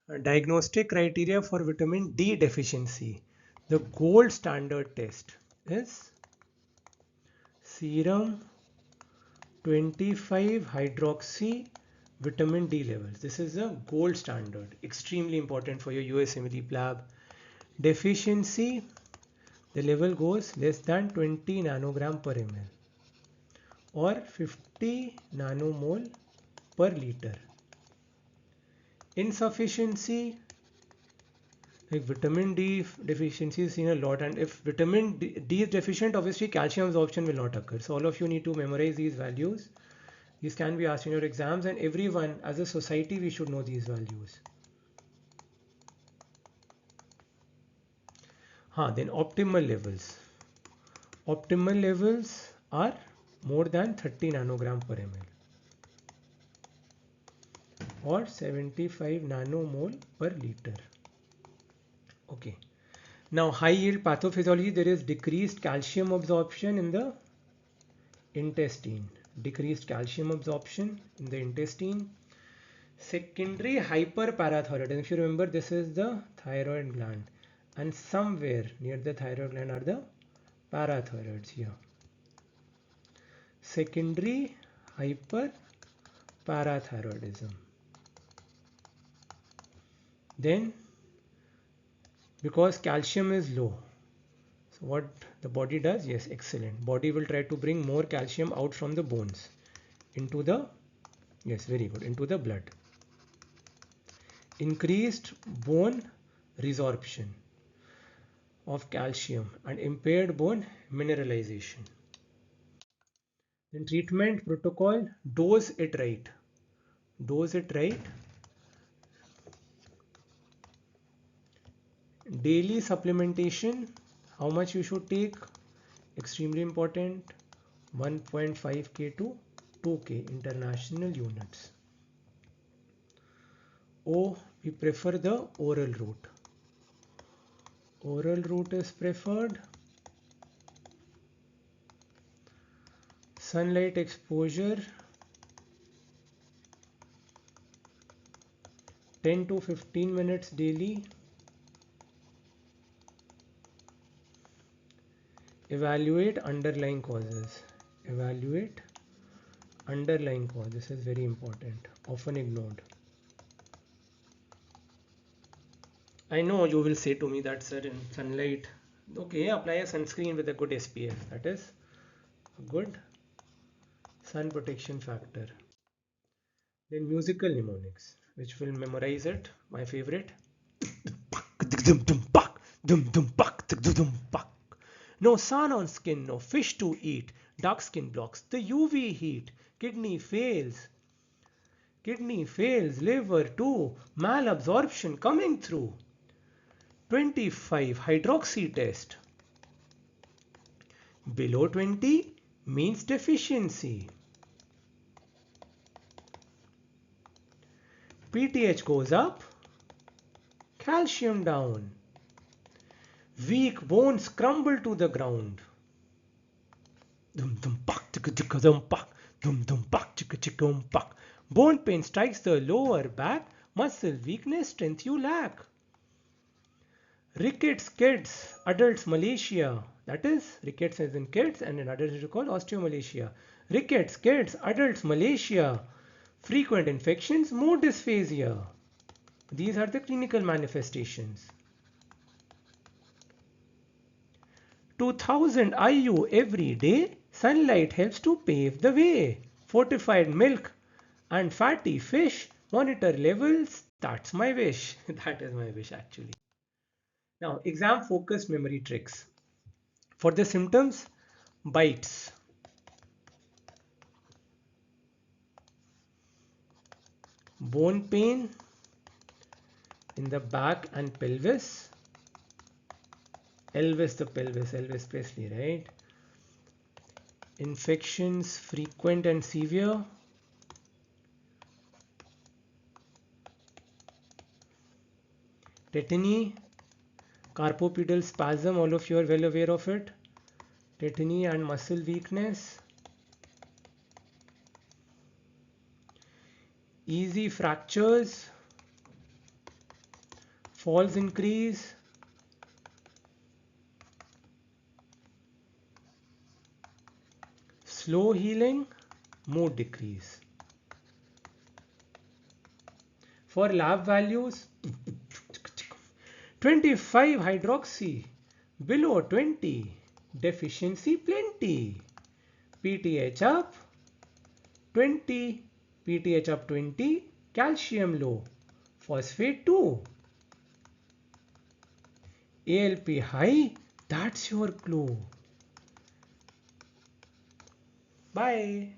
Diagnostic criteria for vitamin D deficiency. The gold standard test is serum 25 hydroxy vitamin D levels. This is a gold standard, extremely important for your USMLE lab. Deficiency, the level goes less than 20 nanogram per ml or 50 nanomole per liter. Insufficiency, like vitamin D deficiency is seen a lot, and if vitamin D is deficient, obviously calcium absorption will not occur. So all of you need to memorize these values. These can be asked in your exams, and everyone as a society we should know these values. Then optimal levels. Optimal levels are more than 30 nanogram per ml or 75 nanomole per liter. Okay. Now high yield pathophysiology, there is decreased calcium absorption in the intestine. Decreased calcium absorption in the intestine. Secondary hyperparathyroidism. If you remember, this is the thyroid gland, and somewhere near the thyroid gland are the parathyroids here. Secondary hyperparathyroidism. Then, because calcium is low, so what the body does? Yes, excellent. Body will try to bring more calcium out from the bones into the, yes, very good, into the blood. Increased bone resorption of calcium and impaired bone mineralization. Then treatment protocol, dose it right. Dose it right. Daily supplementation, how much you should take? Extremely important. 1.5k to 2k international units. O, we prefer the oral route. Oral route is preferred. Sunlight exposure 10 to 15 minutes daily. Evaluate underlying causes. Evaluate underlying cause. This is very important, often ignored. I know you will say to me that, sir, in sunlight, okay, apply a sunscreen with a good SPF. That is a good sun protection factor. Then musical mnemonics, which will memorize it. My favorite. No sun on skin, no fish to eat. Dark skin blocks the UV heat. Kidney fails. Kidney fails. Liver too. Malabsorption coming through. 25 hydroxy test. Below 20 means deficiency. PTH goes up. Calcium down. Weak bones crumble to the ground. Dum dum pak chicka chicka dum pak. Dum dum pak chicka chicka dum pak. Bone pain strikes the lower back. Muscle weakness, strength you lack. Rickets kids, adults Malaysia. That is, rickets as in kids, and in adults it is called osteomalacia. Rickets kids, adults Malaysia. Frequent infections, mood dysphasia. These are the clinical manifestations. 2000 IU every day, sunlight helps to pave the way. Fortified milk and fatty fish, monitor levels, that's my wish. That is my wish actually. Now, exam focused memory tricks. For the symptoms, bites, bone pain in the back and pelvis, Elvis Presley, right? Infections frequent and severe. Tetany, carpopedal spasm, all of you are well aware of it. Tetany and muscle weakness. Easy fractures. falls increase, slow healing, mood decrease. For lab values, 25 hydroxy, below 20, deficiency plenty, PTH up 20, PTH up 20, calcium low, phosphate 2, ALP high, that's your clue. Bye.